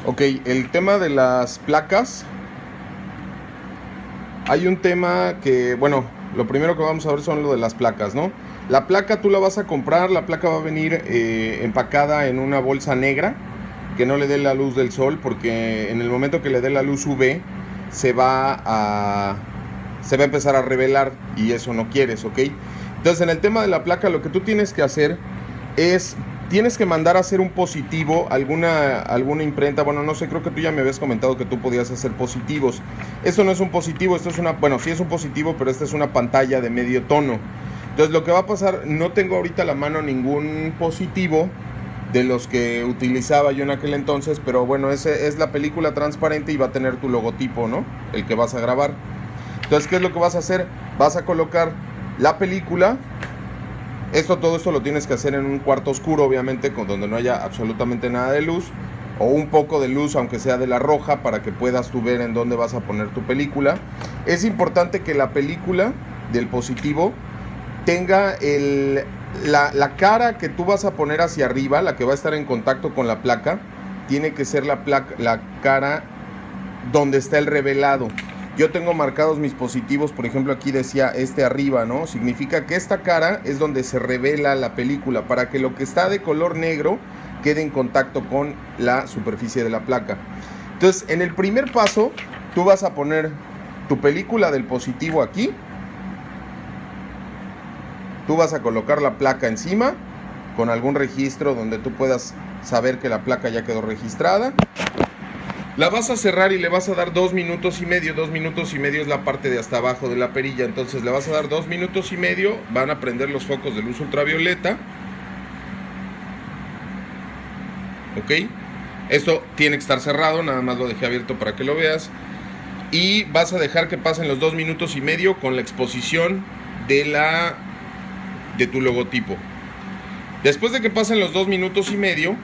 Ok, el tema de las placas. Hay un tema que, bueno, lo primero que vamos a ver son lo de las placas, ¿no? La placa tú la vas a comprar, la placa va a venir empacada en una bolsa negra que no le dé la luz del sol, porque en el momento que le dé la luz UV se va a empezar a revelar y eso no quieres, ¿ok? Entonces en el tema de la placa lo que tú tienes que hacer es, tienes que mandar a hacer un positivo, alguna imprenta. Bueno, no sé, creo que tú ya me habías comentado que tú podías hacer positivos. Esto no es un positivo, esto es una, bueno, sí es un positivo, pero esta es una pantalla de medio tono. Entonces lo que va a pasar, no tengo ahorita a la mano ningún positivo de los que utilizaba yo en aquel entonces, pero bueno, ese es la película transparente y va a tener tu logotipo, ¿no? El que vas a grabar. Entonces, ¿qué es lo que vas a hacer? Vas a colocar la película. Todo esto lo tienes que hacer en un cuarto oscuro, obviamente, donde no haya absolutamente nada de luz, o un poco de luz, aunque sea de la roja, para que puedas tú ver en dónde vas a poner tu película. Es importante que la película del positivo tenga la cara que tú vas a poner hacia arriba, la que va a estar en contacto con la placa, tiene que ser la cara donde está el revelado. Yo tengo marcados mis positivos, por ejemplo aquí decía arriba, ¿no? Significa que esta cara es donde se revela la película, para que lo que está de color negro quede en contacto con la superficie de la placa. Entonces, en el primer paso, tú vas a poner tu película del positivo aquí. Tú vas a colocar la placa encima, con algún registro donde tú puedas saber que la placa ya quedó registrada. La vas a cerrar y le vas a dar 2 minutos y medio. 2 minutos y medio es la parte de hasta abajo de la perilla. Entonces le vas a dar 2 minutos y medio. Van a prender los focos de luz ultravioleta. Ok. Esto tiene que estar cerrado. Nada más lo dejé abierto para que lo veas. Y vas a dejar que pasen los 2 minutos y medio con la exposición de tu logotipo. Después de que pasen los 2 minutos y medio,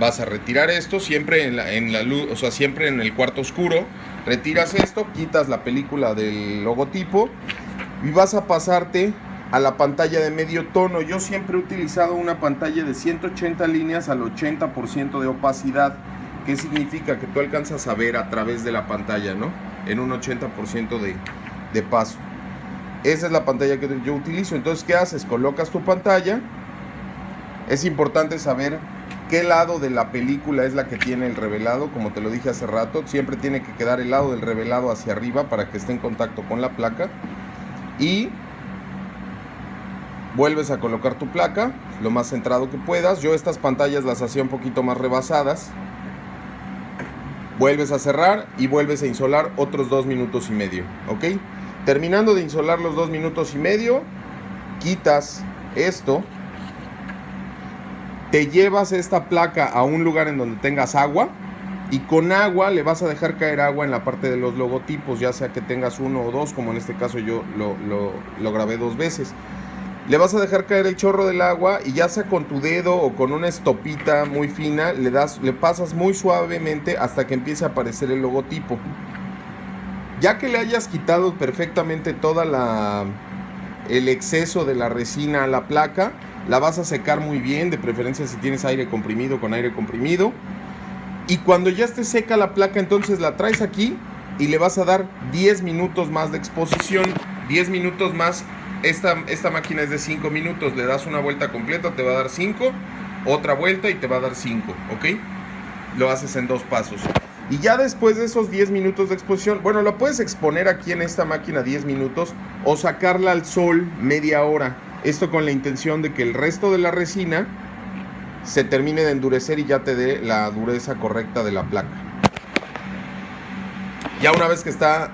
vas a retirar esto siempre en la luz, o sea, siempre en el cuarto oscuro. Retiras esto, quitas la película del logotipo y vas a pasarte a la pantalla de medio tono. Yo siempre he utilizado una pantalla de 180 líneas al 80% de opacidad. ¿Qué significa? Que tú alcanzas a ver a través de la pantalla, ¿no? En un 80% de paso. Esa es la pantalla que yo utilizo. Entonces, ¿qué haces? Colocas tu pantalla. Es importante saber qué lado de la película es la que tiene el revelado. Como te lo dije hace rato, siempre tiene que quedar el lado del revelado hacia arriba para que esté en contacto con la placa. Y vuelves a colocar tu placa lo más centrado que puedas. Yo estas pantallas las hacía un poquito más rebasadas. Vuelves a cerrar y vuelves a insolar otros 2 minutos y medio, ¿ok? Terminando de insolar los 2 minutos y medio, quitas esto. Te llevas esta placa a un lugar en donde tengas agua y con agua le vas a dejar caer agua en la parte de los logotipos, ya sea que tengas uno o dos, como en este caso yo lo grabé 2 veces. Le vas a dejar caer el chorro del agua y ya sea con tu dedo o con una estopita muy fina, le pasas muy suavemente hasta que empiece a aparecer el logotipo. Ya que le hayas quitado perfectamente el exceso de la resina a la placa, la vas a secar muy bien, de preferencia si tienes aire comprimido, con aire comprimido. Y cuando ya esté seca la placa, entonces la traes aquí y le vas a dar 10 minutos más de exposición. 10 minutos más. Esta máquina es de 5 minutos. Le das una vuelta completa, te va a dar 5. Otra vuelta y te va a dar 5, ¿ok? Lo haces en 2 pasos. Y ya después de esos 10 minutos de exposición, bueno, lo puedes exponer aquí en esta máquina 10 minutos o sacarla al sol media hora. Esto con la intención de que el resto de la resina se termine de endurecer y ya te dé la dureza correcta de la placa. Ya una vez que está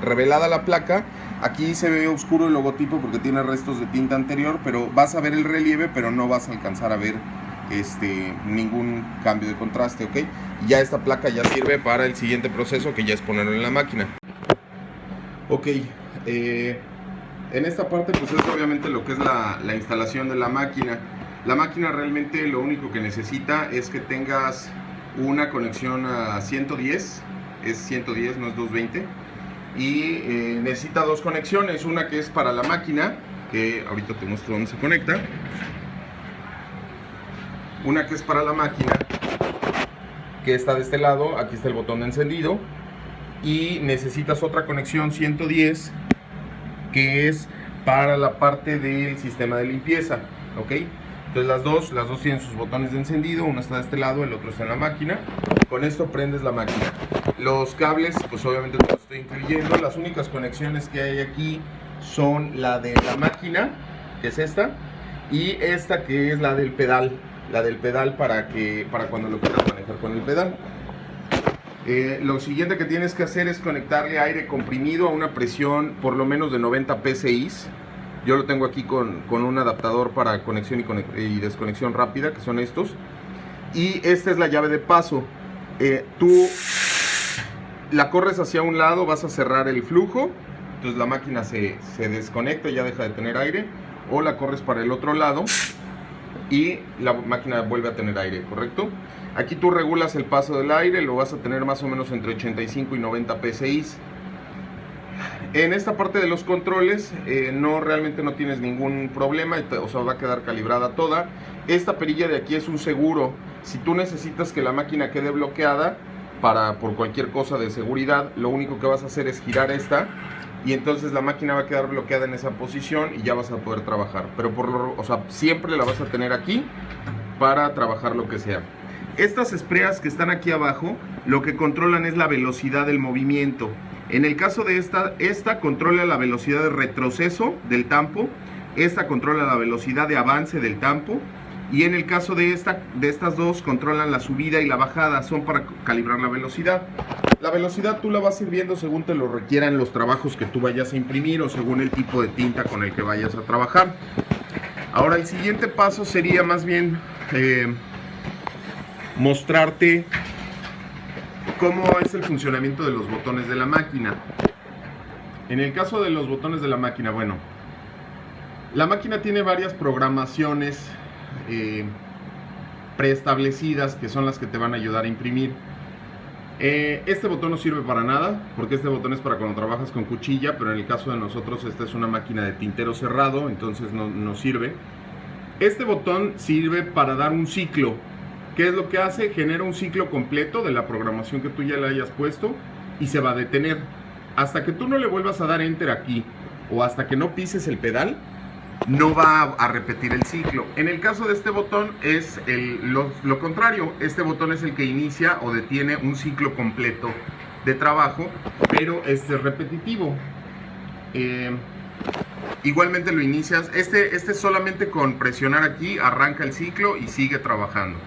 revelada la placa, aquí se ve oscuro el logotipo porque tiene restos de tinta anterior, pero vas a ver el relieve, pero no vas a alcanzar a ver ningún cambio de contraste, ¿ok? Y ya esta placa ya sirve para el siguiente proceso, que ya es ponerlo en la máquina. Ok, en esta parte pues es obviamente lo que es la instalación de la máquina. La máquina realmente lo único que necesita es que tengas una conexión a 110, es 110, no es 220. Y necesita 2 conexiones, una que es para la máquina, que ahorita te muestro dónde se conecta. Una que es para la máquina que está de este lado. Aquí está el botón de encendido. Y necesitas otra conexión 110, que es para la parte del sistema de limpieza, ¿ok? Entonces las dos tienen sus botones de encendido, uno está de este lado, el otro está en la máquina. Con esto prendes la máquina. Los cables, pues obviamente te los estoy incluyendo. Las únicas conexiones que hay aquí son la de la máquina, que es esta, y esta que es la del pedal. La del pedal para cuando lo quieras manejar con el pedal. Lo siguiente que tienes que hacer es conectarle aire comprimido a una presión por lo menos de 90 psi. Yo lo tengo aquí con un adaptador para conexión y desconexión rápida, que son estos. Y esta es la llave de paso. Tú la corres hacia un lado, vas a cerrar el flujo, entonces la máquina se desconecta y ya deja de tener aire. O la corres para el otro lado y la máquina vuelve a tener aire, ¿correcto? Aquí tú regulas el paso del aire, lo vas a tener más o menos entre 85 y 90 psi. En esta parte de los controles realmente no tienes ningún problema, o sea, va a quedar calibrada toda. Esta perilla de aquí es un seguro. Si tú necesitas que la máquina quede bloqueada por cualquier cosa de seguridad, lo único que vas a hacer es girar esta y entonces la máquina va a quedar bloqueada en esa posición y ya vas a poder trabajar. Pero siempre la vas a tener aquí para trabajar lo que sea. Estas espreas que están aquí abajo, lo que controlan es la velocidad del movimiento. En el caso de esta controla la velocidad de retroceso del tampo, esta controla la velocidad de avance del tampo, y en el caso de estas dos controlan la subida y la bajada, son para calibrar la velocidad. La velocidad tú la vas a ir viendo según te lo requieran los trabajos que tú vayas a imprimir o según el tipo de tinta con el que vayas a trabajar. Ahora el siguiente paso sería más bien mostrarte cómo es el funcionamiento de los botones de la máquina. En el caso de los botones de la máquina, bueno, la máquina tiene varias programaciones preestablecidas que son las que te van a ayudar a imprimir. Este botón no sirve para nada porque este botón es para cuando trabajas con cuchilla, pero en el caso de nosotros esta es una máquina de tintero cerrado, entonces no sirve. Este botón sirve para dar un ciclo. ¿Qué es lo que hace? Genera un ciclo completo de la programación que tú ya le hayas puesto y se va a detener. Hasta que tú no le vuelvas a dar Enter aquí o hasta que no pises el pedal, no va a repetir el ciclo. En el caso de este botón es lo contrario. Este botón es el que inicia o detiene un ciclo completo de trabajo, pero este es repetitivo. Igualmente lo inicias. Este solamente con presionar aquí arranca el ciclo y sigue trabajando.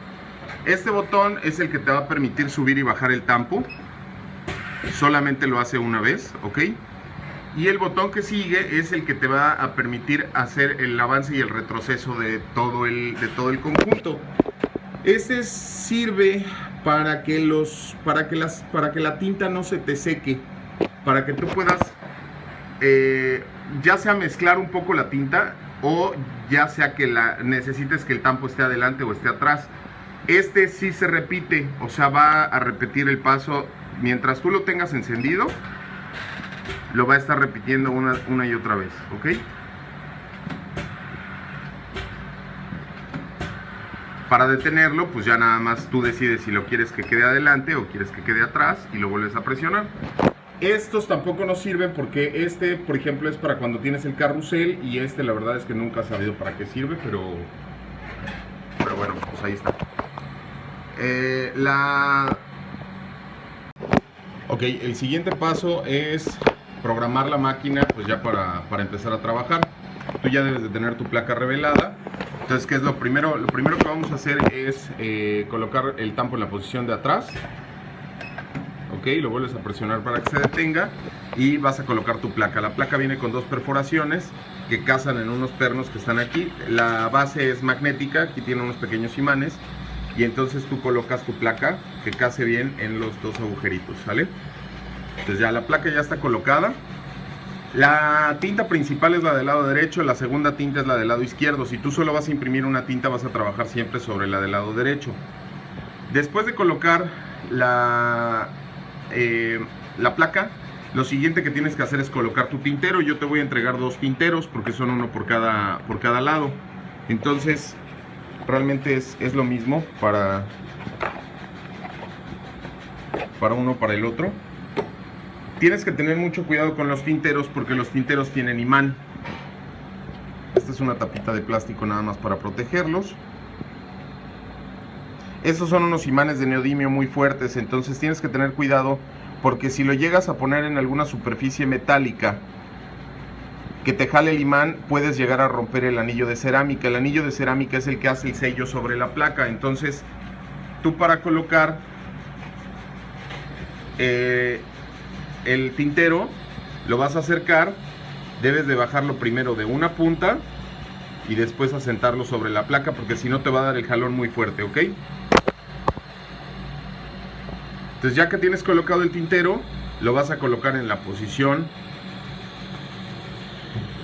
Este botón es el que te va a permitir subir y bajar el tampo. Solamente lo hace una vez, ¿ok? Y el botón que sigue es el que te va a permitir hacer el avance y el retroceso de todo el conjunto. Este sirve para que la tinta no se te seque, para que tú puedas ya sea mezclar un poco la tinta o ya sea que necesites que el tampo esté adelante o esté atrás. Este sí se repite, o sea, va a repetir el paso mientras tú lo tengas encendido. Lo va a estar repitiendo una y otra vez, ¿ok? Para detenerlo, pues ya nada más tú decides si lo quieres que quede adelante o quieres que quede atrás y lo vuelves a presionar. Estos tampoco nos sirven porque este, por ejemplo, es para cuando tienes el carrusel y la verdad es que nunca he sabido para qué sirve, pero bueno, pues ahí está. Ok, el siguiente paso es programar la máquina, pues ya para empezar a trabajar. Tú ya debes de tener tu placa revelada. Entonces, ¿qué es lo primero? Lo primero que vamos a hacer es colocar el tampo en la posición de atrás. Ok, lo vuelves a presionar para que se detenga y vas a colocar tu placa. La placa viene con dos perforaciones que casan en unos pernos que están aquí. La base es magnética, aquí tiene unos pequeños imanes. Y entonces tú colocas tu placa que case bien en los dos agujeritos, ¿sale? Entonces ya la placa ya está colocada. La tinta principal es la del lado derecho, la segunda tinta es la del lado izquierdo. Si tú solo vas a imprimir una tinta, vas a trabajar siempre sobre la del lado derecho. Después de colocar la placa, lo siguiente que tienes que hacer es colocar tu tintero. Yo te voy a entregar dos tinteros porque son uno por cada lado. Entonces realmente es lo mismo para uno para el otro. Tienes que tener mucho cuidado con los tinteros porque los tinteros tienen imán. Esta es una tapita de plástico nada más para protegerlos. Estos son unos imanes de neodimio muy fuertes, entonces tienes que tener cuidado porque si lo llegas a poner en alguna superficie metálica que te jale el imán, puedes llegar a romper el anillo de cerámica. El anillo de cerámica es el que hace el sello sobre la placa. Entonces tú, para colocar el tintero, lo vas a acercar, debes de bajarlo primero de una punta y después asentarlo sobre la placa, porque si no te va a dar el jalón muy fuerte, ¿ok? Entonces, ya que tienes colocado el tintero, lo vas a colocar en la posición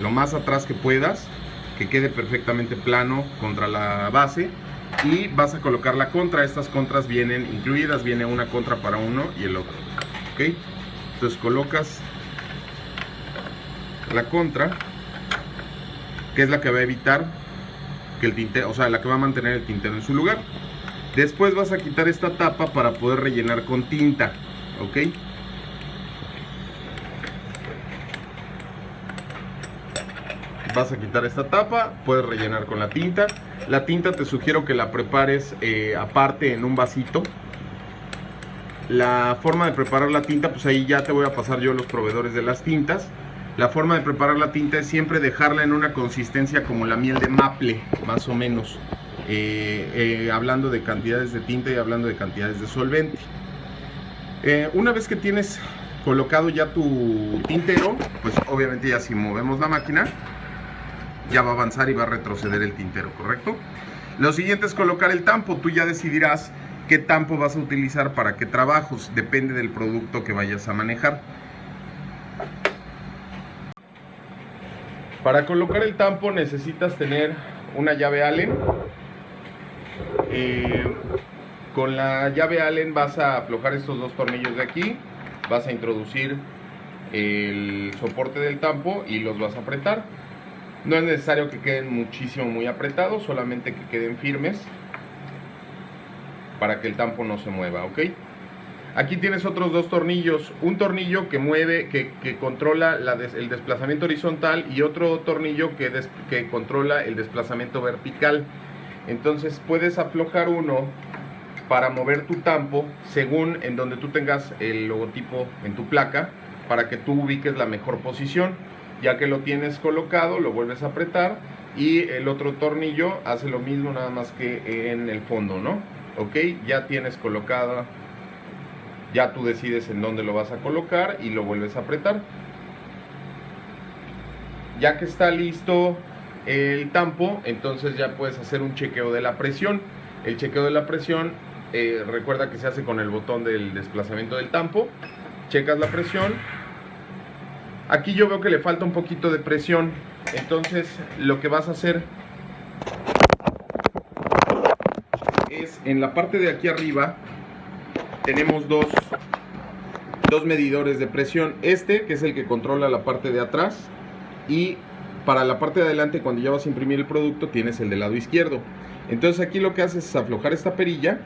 lo más atrás que puedas, que quede perfectamente plano contra la base, y vas a colocar la contra. Estas contras vienen incluidas, viene una contra para uno y el otro, ¿ok? Entonces colocas la contra, que es la que va a evitar que el tintero, o sea, la que va a mantener el tintero en su lugar. Después vas a quitar esta tapa para poder rellenar con tinta, ¿ok? Vas a quitar esta tapa, puedes rellenar con la tinta. La tinta te sugiero que la prepares aparte en un vasito. La forma de preparar la tinta, pues ahí ya te voy a pasar yo los proveedores de las tintas. La forma de preparar la tinta es siempre dejarla en una consistencia como la miel de maple, más o menos. Hablando de cantidades de tinta y hablando de cantidades de solvente. Una vez que tienes colocado ya tu tintero, pues obviamente ya si movemos la máquina, ya va a avanzar y va a retroceder el tintero, ¿correcto? Lo siguiente es colocar el tampo. Tú ya decidirás qué tampo vas a utilizar para qué trabajos, depende del producto que vayas a manejar. Para colocar el tampo necesitas tener una llave Allen. Con la llave Allen vas a aflojar estos dos tornillos de aquí, vas a introducir el soporte del tampo y los vas a apretar. No es necesario que queden muchísimo muy apretados, solamente que queden firmes para que el tampo no se mueva, ¿ok? Aquí tienes otros dos tornillos, un tornillo que mueve, que controla el desplazamiento horizontal, y otro tornillo que controla el desplazamiento vertical. Entonces puedes aflojar uno para mover tu tampo según en donde tú tengas el logotipo en tu placa, para que tú ubiques la mejor posición. Ya que lo tienes colocado, lo vuelves a apretar, y el otro tornillo hace lo mismo, nada más que en el fondo, ¿no? Ok, ya tienes colocada, ya tú decides en dónde lo vas a colocar y lo vuelves a apretar. Ya que está listo el tampo, entonces ya puedes hacer un chequeo de la presión. El chequeo de la presión, recuerda que se hace con el botón del desplazamiento del tampo. Checas la presión. Aquí yo veo que le falta un poquito de presión, entonces lo que vas a hacer es, en la parte de aquí arriba tenemos dos medidores de presión. Este, que es el que controla la parte de atrás, y para la parte de adelante, cuando ya vas a imprimir el producto, tienes el del lado izquierdo. Entonces aquí lo que haces es aflojar esta perilla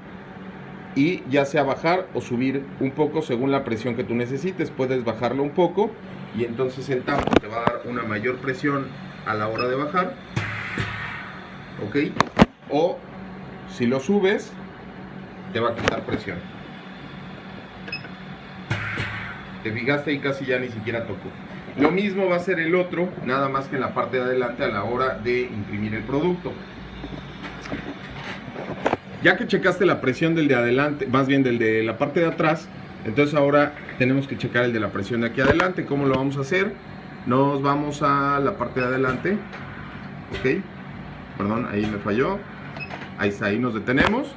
y ya sea bajar o subir un poco según la presión que tú necesites. Puedes bajarlo un poco y entonces el tampo te va a dar una mayor presión a la hora de bajar, ¿ok? O si lo subes, te va a quitar presión. Te fijaste y casi ya ni siquiera tocó. Lo mismo va a ser el otro, nada más que en la parte de adelante a la hora de imprimir el producto. Ya que checaste la presión del de adelante, más bien del de la parte de atrás, entonces ahora tenemos que checar el de la presión de aquí adelante. ¿Cómo lo vamos a hacer? Nos vamos a la parte de adelante. Ok, perdón, ahí me falló. Ahí está, ahí nos detenemos.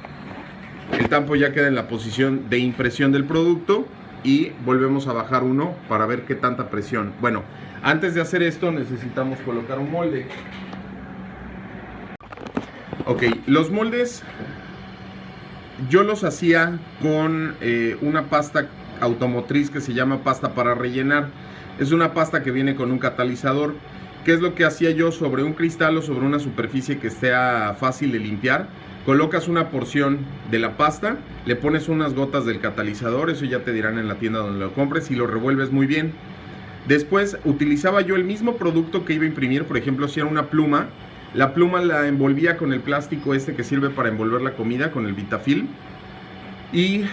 El tampo ya queda en la posición de impresión del producto y volvemos a bajar uno para ver qué tanta presión. Bueno, antes de hacer esto necesitamos colocar un molde. Ok, los moldes yo los hacía con una pasta automotriz que se llama pasta para rellenar. Es una pasta que viene con un catalizador. ¿Qué es lo que hacía yo? Sobre un cristal o sobre una superficie que sea fácil de limpiar, colocas una porción de la pasta, le pones unas gotas del catalizador, eso ya te dirán en la tienda donde lo compres, y lo revuelves muy bien. Después utilizaba yo el mismo producto que iba a imprimir, por ejemplo, si era una pluma, la pluma la envolvía con el plástico este que sirve para envolver la comida, con el Vitafilm, y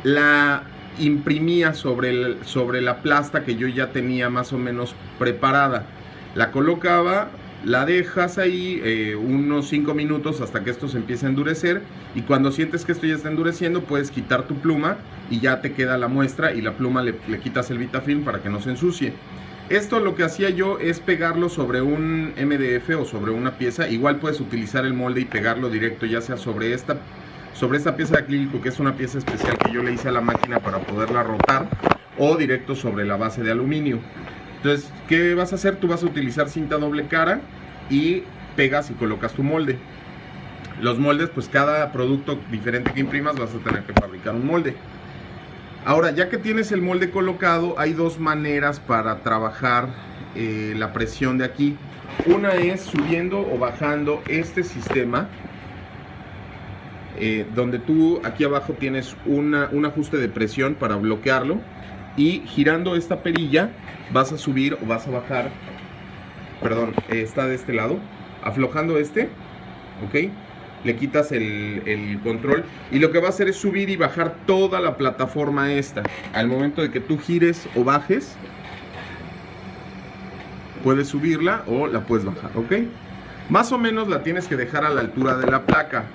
la imprimía sobre la plasta que yo ya tenía más o menos preparada. La colocaba, la dejas ahí unos 5 minutos hasta que esto se empiece a endurecer, y cuando sientes que esto ya está endureciendo puedes quitar tu pluma y ya te queda la muestra, y la pluma le quitas el Vitafilm para que no se ensucie. Esto lo que hacía yo es pegarlo sobre un MDF o sobre una pieza. Igual puedes utilizar el molde y pegarlo directo, ya sea sobre esta pieza de acrílico, que es una pieza especial que yo le hice a la máquina para poderla rotar, o directo sobre la base de aluminio. Entonces, ¿qué vas a hacer? Tú vas a utilizar cinta doble cara y pegas y colocas tu molde. Los moldes, pues cada producto diferente que imprimas vas a tener que fabricar un molde. Ahora, ya que tienes el molde colocado, hay dos maneras para trabajar la presión de aquí. Una es subiendo o bajando este sistema, donde tú aquí abajo tienes un ajuste de presión para bloquearlo, y girando esta perilla vas a subir o vas a bajar, perdón, está de este lado, aflojando este, ok, le quitas el control, y lo que va a hacer es subir y bajar toda la plataforma esta. Al momento de que tú gires o bajes, puedes subirla o la puedes bajar, ok. Más o menos la tienes que dejar a la altura de la placa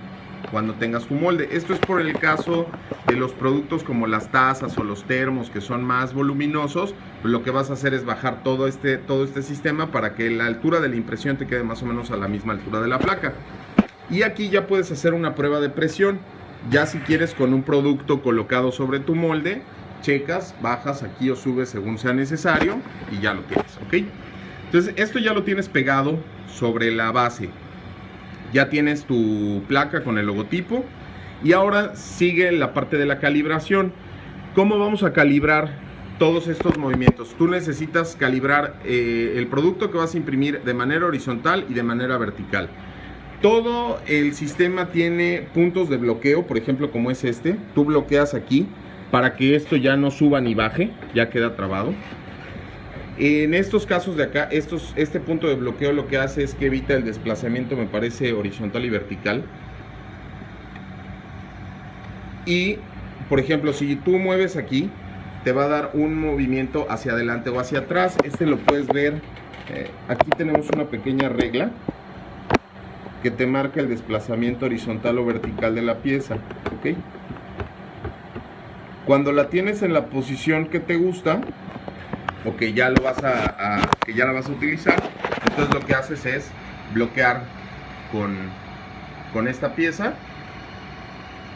cuando tengas tu molde. Esto es por el caso de los productos como las tazas o los termos, que son más voluminosos. Lo que vas a hacer es bajar todo este sistema para que la altura de la impresión te quede más o menos a la misma altura de la placa. Y aquí ya puedes hacer una prueba de presión. Ya si quieres con un producto colocado sobre tu molde, checas, bajas aquí o subes según sea necesario, y ya lo tienes, ¿ok? Entonces esto ya lo tienes pegado sobre la base. Ya tienes tu placa con el logotipo, y ahora sigue la parte de la calibración. ¿Cómo vamos a calibrar todos estos movimientos? Tú necesitas calibrar el producto que vas a imprimir de manera horizontal y de manera vertical. Todo el sistema tiene puntos de bloqueo, por ejemplo como es este. Tú bloqueas aquí para que esto ya no suba ni baje, ya queda trabado. En estos casos de acá, este punto de bloqueo lo que hace es que evita el desplazamiento, me parece, horizontal y vertical. Y, por ejemplo, si tú mueves aquí, te va a dar un movimiento hacia adelante o hacia atrás. Este lo puedes ver, aquí tenemos una pequeña regla que te marca el desplazamiento horizontal o vertical de la pieza, ¿ok? Cuando la tienes en la posición que te gusta, o que ya la vas a utilizar, entonces lo que haces es bloquear con esta pieza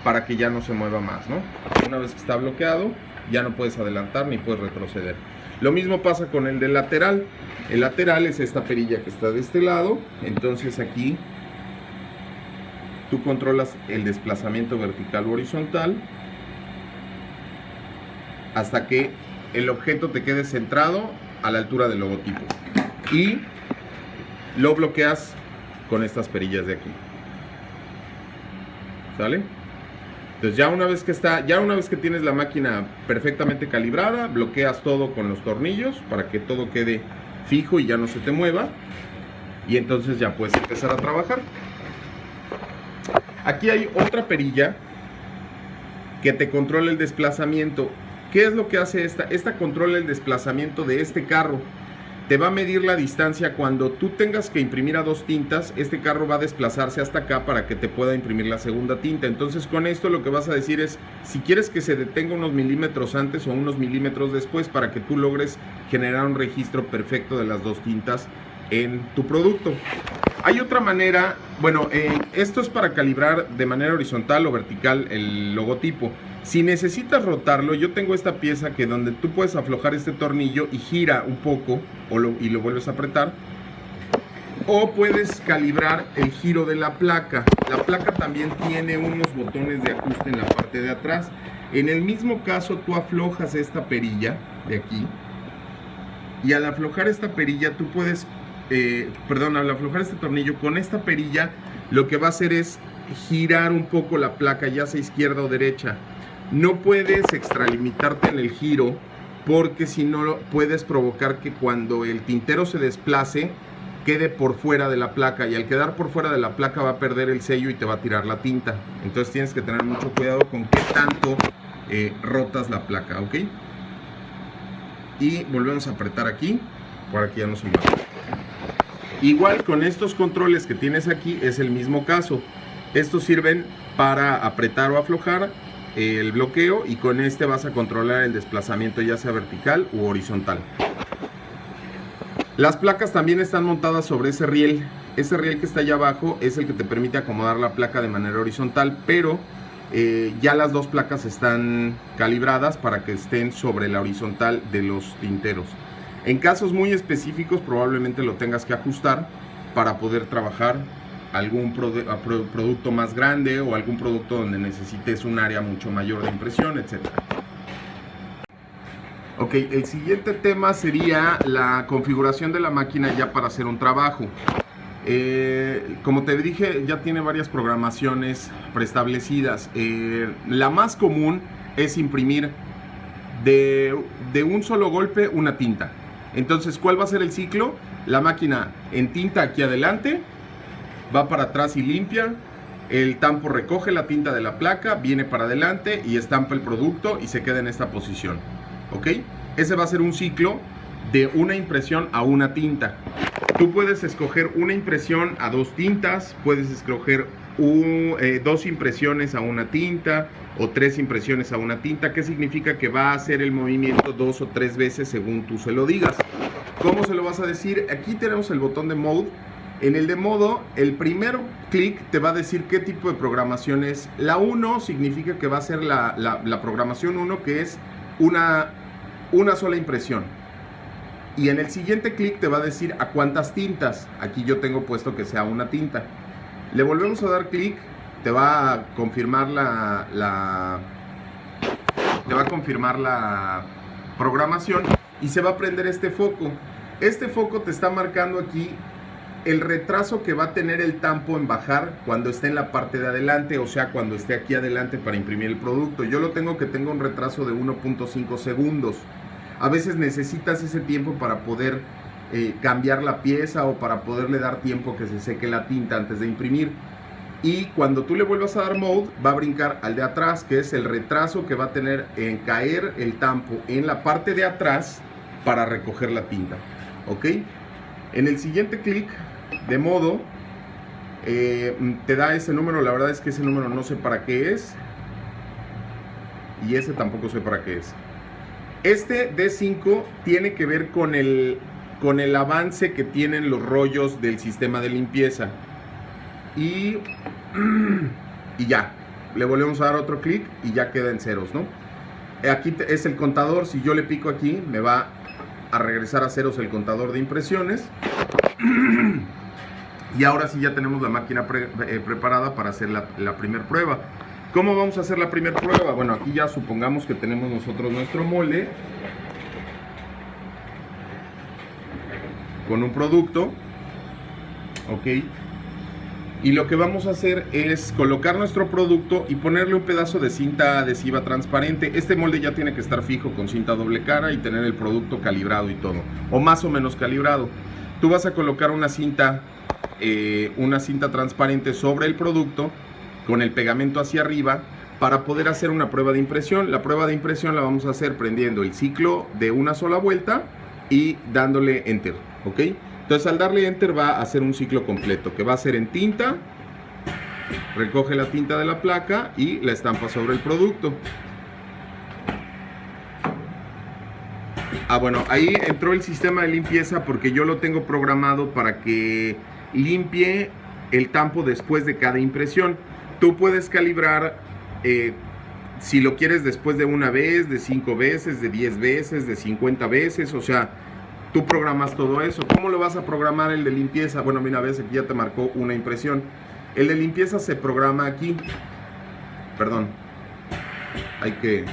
para que ya no se mueva más, ¿no? Una vez que está bloqueado, ya no puedes adelantar ni puedes retroceder. Lo mismo pasa con el del lateral. El lateral es esta perilla que está de este lado. Entonces aquí tú controlas el desplazamiento vertical o horizontal hasta que el objeto te quede centrado a la altura del logotipo, y lo bloqueas con estas perillas de aquí, ¿sale? Entonces ya una vez que tienes la máquina perfectamente calibrada, bloqueas todo con los tornillos para que todo quede fijo y ya no se te mueva, y entonces ya puedes empezar a trabajar. Aquí hay otra perilla que te controla el desplazamiento. ¿Qué es lo que hace esta? Esta controla el desplazamiento de este carro. Te va a medir la distancia. Cuando tú tengas que imprimir a dos tintas, este carro va a desplazarse hasta acá para que te pueda imprimir la segunda tinta. Entonces con esto lo que vas a decir es, si quieres que se detenga unos milímetros antes o unos milímetros después, para que tú logres generar un registro perfecto de las dos tintas en tu producto. Hay otra manera, bueno, esto es para calibrar de manera horizontal o vertical el logotipo. Si necesitas rotarlo, yo tengo esta pieza que donde tú puedes aflojar este tornillo y gira un poco y lo vuelves a apretar. O puedes calibrar el giro de la placa. La placa también tiene unos botones de ajuste en la parte de atrás. En el mismo caso, tú aflojas esta perilla de aquí. Y al aflojar esta perilla, tú puedes... al aflojar este tornillo con esta perilla, lo que va a hacer es girar un poco la placa, ya sea izquierda o derecha. No puedes extralimitarte en el giro, porque si no puedes provocar que cuando el tintero se desplace quede por fuera de la placa, y al quedar por fuera de la placa va a perder el sello y te va a tirar la tinta. Entonces tienes que tener mucho cuidado con qué tanto rotas la placa, ¿ok? Y volvemos a apretar aquí, por aquí ya no se mueve. Igual con estos controles que tienes aquí es el mismo caso. Estos sirven para apretar o aflojar el bloqueo, y con este vas a controlar el desplazamiento ya sea vertical u horizontal. Las placas también están montadas sobre ese riel. Ese riel que está allá abajo es el que te permite acomodar la placa de manera horizontal, pero ya las dos placas están calibradas para que estén sobre la horizontal de los tinteros. En casos muy específicos probablemente lo tengas que ajustar para poder trabajar algún producto más grande o algún producto donde necesites un área mucho mayor de impresión, etc. Ok, el siguiente tema sería la configuración de la máquina ya para hacer un trabajo. Como te dije, ya tiene varias programaciones preestablecidas. La más común es imprimir de un solo golpe una tinta. Entonces, ¿cuál va a ser el ciclo? La máquina en tinta aquí adelante, va para atrás y limpia, el tampo recoge la tinta de la placa, viene para adelante y estampa el producto y se queda en esta posición. ¿Ok? Ese va a ser un ciclo de una impresión a una tinta. Tú puedes escoger una impresión a dos tintas, puedes escoger dos impresiones a una tinta o tres impresiones a una tinta. ¿Qué significa? Que va a hacer el movimiento 2 o 3 veces según tú se lo digas. ¿Cómo se lo vas a decir? Aquí tenemos el botón de Mode. En el de modo, el primer clic te va a decir qué tipo de programación es. La 1 significa que va a ser la programación 1, que es una sola impresión. Y en el siguiente clic te va a decir a cuántas tintas. Aquí yo tengo puesto que sea una tinta. Le volvemos a dar clic, te va a confirmar la programación y se va a prender este foco. Este foco te está marcando aquí el retraso que va a tener el tampo en bajar cuando esté en la parte de adelante, o sea, cuando esté aquí adelante para imprimir el producto. Yo lo tengo que tenga un retraso de 1.5 segundos. A veces necesitas ese tiempo para poder cambiar la pieza o para poderle dar tiempo que se seque la tinta antes de imprimir. Y cuando tú le vuelvas a dar Mode, va a brincar al de atrás, que es el retraso que va a tener en caer el tampo en la parte de atrás para recoger la tinta. ¿Ok? En el siguiente clic de modo, te da ese número. La verdad es que ese número no sé para qué es, y ese tampoco sé para qué es. Este D5 tiene que ver con el avance que tienen los rollos del sistema de limpieza. Y ya, le volvemos a dar otro clic y ya queda en ceros, ¿no? Aquí es el contador. Si yo le pico aquí, me va a regresar a ceros el contador de impresiones. Y ahora sí ya tenemos la máquina preparada para hacer la primera prueba. ¿Cómo vamos a hacer la primera prueba? Bueno, aquí ya supongamos que tenemos nosotros nuestro molde con un producto. Ok. Y lo que vamos a hacer es colocar nuestro producto y ponerle un pedazo de cinta adhesiva transparente. Este molde ya tiene que estar fijo con cinta doble cara y tener el producto calibrado y todo, o más o menos calibrado. Tú vas a colocar una cinta transparente sobre el producto con el pegamento hacia arriba para poder hacer una prueba de impresión. La prueba de impresión la vamos a hacer prendiendo el ciclo de una sola vuelta y dándole Enter, ¿ok? Entonces al darle Enter va a hacer un ciclo completo, que va a ser en tinta, recoge la tinta de la placa y la estampa sobre el producto. Bueno, ahí entró el sistema de limpieza porque yo lo tengo programado para que limpie el tampo después de cada impresión. Tú puedes calibrar si lo quieres después de una vez, de 5 veces, de 10 veces, de 50 veces, o sea, tú programas todo eso. ¿Cómo lo vas a programar el de limpieza? Bueno, mira, ves, aquí ya te marcó una impresión. El de limpieza se programa aquí. Perdón. Hay que...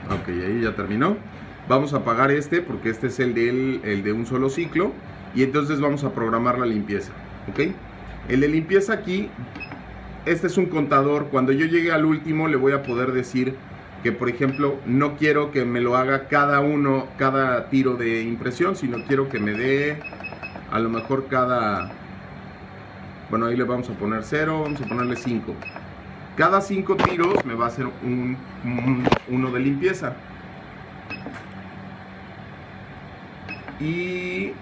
Ok, ahí ya terminó. Vamos a apagar este porque este es el de un solo ciclo. Y entonces vamos a programar la limpieza, ¿ok? El de limpieza aquí, este es un contador. Cuando yo llegue al último le voy a poder decir que, por ejemplo, no quiero que me lo haga cada tiro de impresión, sino quiero que me dé a lo mejor bueno, ahí le vamos a poner 0, vamos a ponerle 5. Cada 5 tiros me va a hacer uno de limpieza. Y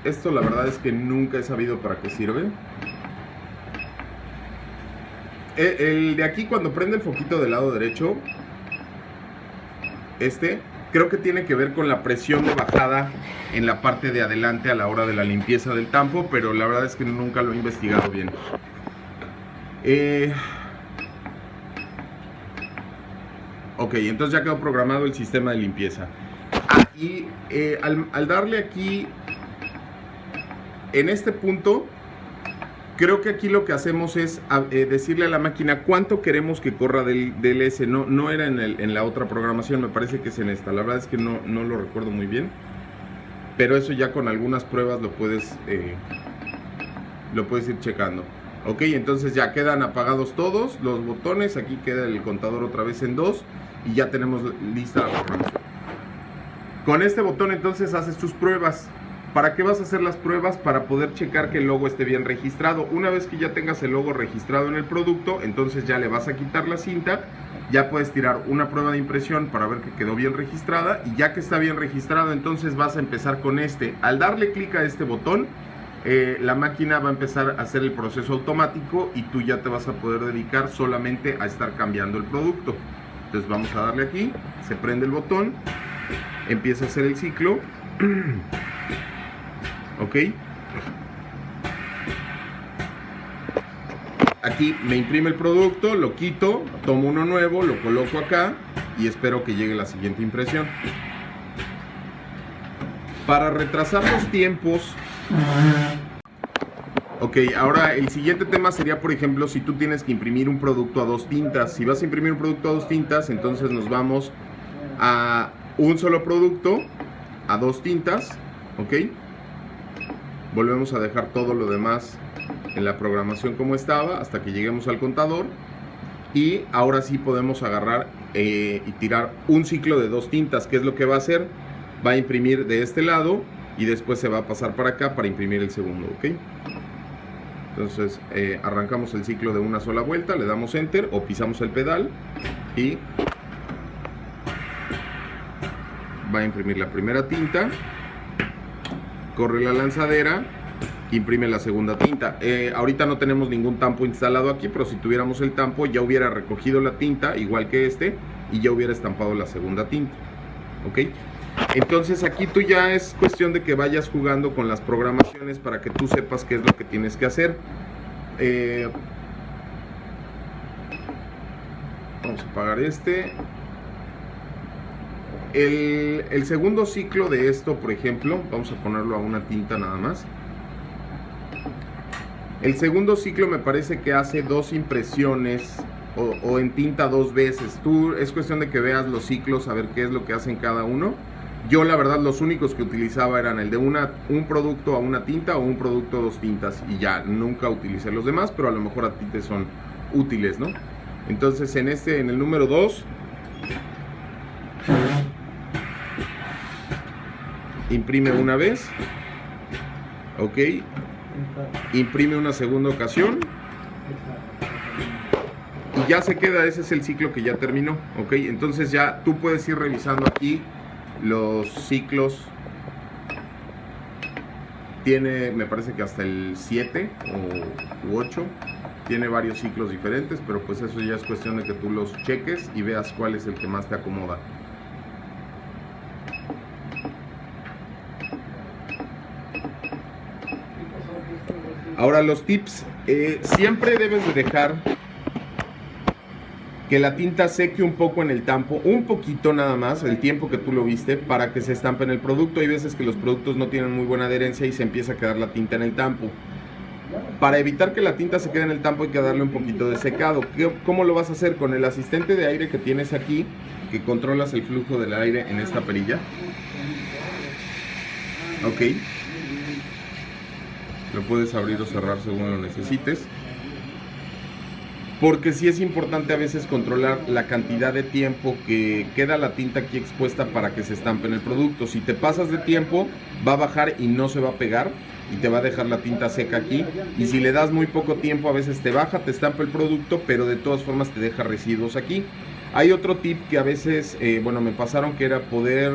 esto la verdad es que nunca he sabido para qué sirve. El de aquí, cuando prende el foquito del lado derecho, creo que tiene que ver con la presión de bajada en la parte de adelante a la hora de la limpieza del tampo, pero la verdad es que nunca lo he investigado bien. Ok, entonces ya quedó programado el sistema de limpieza. Y al darle aquí, en este punto, creo que aquí lo que hacemos es decirle a la máquina cuánto queremos que corra del S. No era en la otra programación, me parece que es en esta. La verdad es que no lo recuerdo muy bien. Pero eso ya con algunas pruebas lo puedes ir checando. Ok, entonces ya quedan apagados todos los botones. Aquí queda el contador otra vez en 2. Y ya tenemos lista la programación. Con este botón entonces haces tus pruebas. ¿Para qué vas a hacer las pruebas? Para poder checar que el logo esté bien registrado. Una vez que ya tengas el logo registrado en el producto, entonces ya le vas a quitar la cinta. Ya puedes tirar una prueba de impresión para ver que quedó bien registrada. Y ya que está bien registrado, entonces vas a empezar con este. Al darle clic a este botón, la máquina va a empezar a hacer el proceso automático y tú ya te vas a poder dedicar solamente a estar cambiando el producto. Entonces vamos a darle aquí, se prende el botón, empieza a hacer el ciclo. Ok. Aquí me imprime el producto, lo quito, tomo uno nuevo, lo coloco acá y espero que llegue la siguiente impresión. Para retrasar los tiempos. Ok, ahora el siguiente tema sería, por ejemplo, si tú tienes que imprimir un producto a 2 tintas. Si vas a imprimir un producto a 2 tintas, entonces nos vamos a un solo producto a 2 tintas. Ok. Volvemos a dejar todo lo demás en la programación como estaba hasta que lleguemos al contador. Y ahora sí podemos agarrar y tirar un ciclo de 2 tintas. ¿Qué es lo que va a hacer? Va a imprimir de este lado y después se va a pasar para acá para imprimir el segundo. Ok. Entonces arrancamos el ciclo de una sola vuelta, le damos enter o pisamos el pedal y va a imprimir la primera tinta, corre la lanzadera, imprime la segunda tinta. Ahorita no tenemos ningún tampo instalado aquí, pero si tuviéramos el tampo ya hubiera recogido la tinta igual que este y ya hubiera estampado la segunda tinta. ¿Ok? Entonces aquí tú ya es cuestión de que vayas jugando con las programaciones para que tú sepas qué es lo que tienes que hacer. Vamos a apagar este. El segundo ciclo de esto, por ejemplo, vamos a ponerlo a una tinta nada más. El segundo ciclo me parece que hace 2 impresiones o en tinta 2 veces. Es cuestión de que veas los ciclos, a ver qué es lo que hacen cada uno. Yo la verdad los únicos que utilizaba eran el de un producto a una tinta o un producto a 2 tintas y ya, nunca utilicé los demás, pero a lo mejor a ti te son útiles, ¿no? Entonces en el número 2, imprime una vez, ok, imprime una segunda ocasión y ya se queda, ese es el ciclo que ya terminó, ok. Entonces ya tú puedes ir revisando aquí los ciclos. Tiene, me parece que hasta el 7 u 8 tiene varios ciclos diferentes, pero pues eso ya es cuestión de que tú los cheques y veas cuál es el que más te acomoda. Ahora los tips, siempre debes de dejar que la tinta seque un poco en el tampo, un poquito nada más, el tiempo que tú lo viste, para que se estampe en el producto. Hay veces que los productos no tienen muy buena adherencia y se empieza a quedar la tinta en el tampo. Para evitar que la tinta se quede en el tampo hay que darle un poquito de secado. ¿Cómo lo vas a hacer? Con el asistente de aire que tienes aquí, que controlas el flujo del aire en esta perilla. Ok. Lo puedes abrir o cerrar según lo necesites. Porque sí es importante a veces controlar la cantidad de tiempo que queda la tinta aquí expuesta para que se estampe en el producto. Si te pasas de tiempo, va a bajar y no se va a pegar y te va a dejar la tinta seca aquí. Y si le das muy poco tiempo, a veces te baja, te estampa el producto, pero de todas formas te deja residuos aquí. Hay otro tip que a veces, me pasaron, que era poder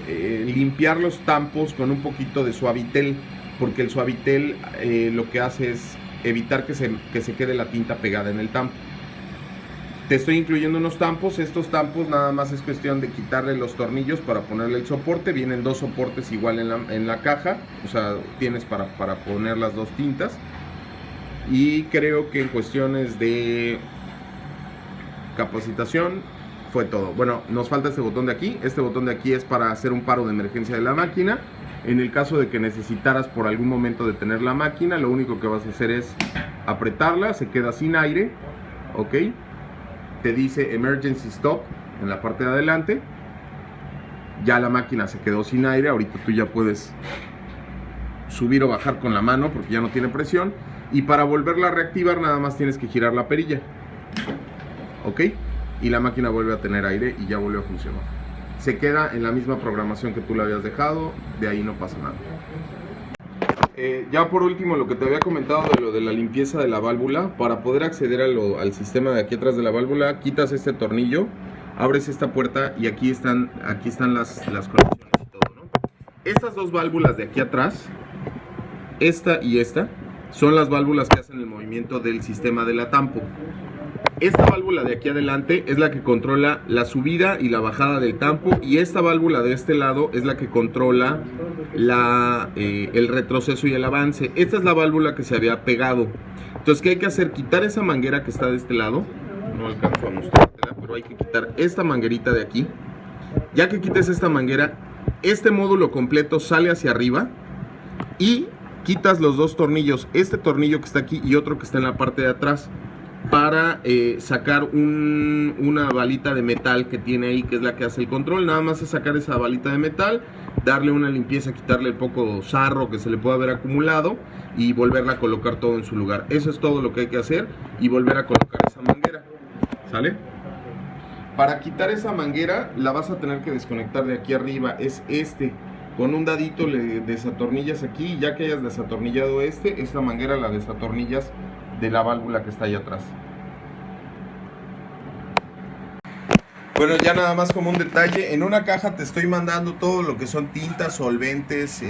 limpiar los tampos con un poquito de Suavitel, porque el Suavitel lo que hace es evitar que se quede la tinta pegada en el tampo. Te estoy incluyendo unos tampos. Estos tampos nada más es cuestión de quitarle los tornillos para ponerle el soporte. Vienen dos soportes igual en la caja, o sea, tienes para poner las dos tintas. Y creo que en cuestiones de capacitación fue todo. Bueno, nos falta este botón de aquí. Este botón de aquí es para hacer un paro de emergencia de la máquina. En el caso de que necesitaras por algún momento detener la máquina, lo único que vas a hacer es apretarla, se queda sin aire, ok. Te dice Emergency Stop en la parte de adelante. Ya la máquina se quedó sin aire. Ahorita tú ya puedes subir o bajar con la mano porque ya no tiene presión. Y para volverla a reactivar nada más tienes que girar la perilla, ok. Y la máquina vuelve a tener aire y ya vuelve a funcionar. Se queda en la misma programación que tú la habías dejado, de ahí no pasa nada. Ya por último, lo que te había comentado de lo de la limpieza de la válvula. Para poder acceder al sistema de aquí atrás de la válvula, quitas este tornillo, abres esta puerta y aquí están las conexiones y todo, ¿no? Estas dos válvulas de aquí atrás, esta y esta, son las válvulas que hacen el movimiento del sistema de la tampo. Esta válvula de aquí adelante es la que controla la subida y la bajada del tampo, y esta válvula de este lado es la que controla el retroceso y el avance. Esta es la válvula que se había pegado. Entonces, ¿qué hay que hacer? Quitar esa manguera que está de este lado. No alcanzo a mostrártela, pero hay que quitar esta manguerita de aquí. Ya que quites esta manguera, este módulo completo sale hacia arriba y quitas los dos tornillos, este tornillo que está aquí y otro que está en la parte de atrás, para sacar una balita de metal que tiene ahí, que es la que hace el control. Nada más es sacar esa balita de metal, darle una limpieza, quitarle el poco sarro que se le puede haber acumulado y volverla a colocar todo en su lugar. Eso es todo lo que hay que hacer, y volver a colocar esa manguera, ¿sale? Para quitar esa manguera la vas a tener que desconectar de aquí arriba, es con un dadito le desatornillas aquí, y ya que hayas desatornillado esta manguera la desatornillas de la válvula que está ahí atrás. Bueno, ya nada más como un detalle, en una caja te estoy mandando todo lo que son tintas, solventes,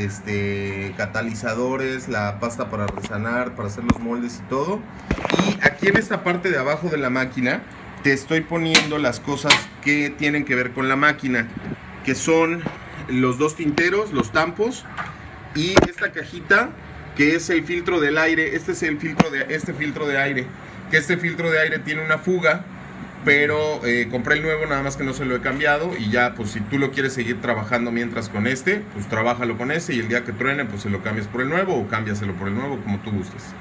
catalizadores, la pasta para resanar, para hacer los moldes y todo. Y aquí en esta parte de abajo de la máquina te estoy poniendo las cosas que tienen que ver con la máquina, que son los dos tinteros, los tampos, y esta cajita que es el filtro del aire. Este es el filtro de aire, que este filtro de aire tiene una fuga, pero compré el nuevo, nada más que no se lo he cambiado. Y ya, pues si tú lo quieres seguir trabajando mientras con pues trabájalo con ese, y el día que truene, pues se lo cambias por el nuevo o cámbiaselo por el nuevo, como tú gustes.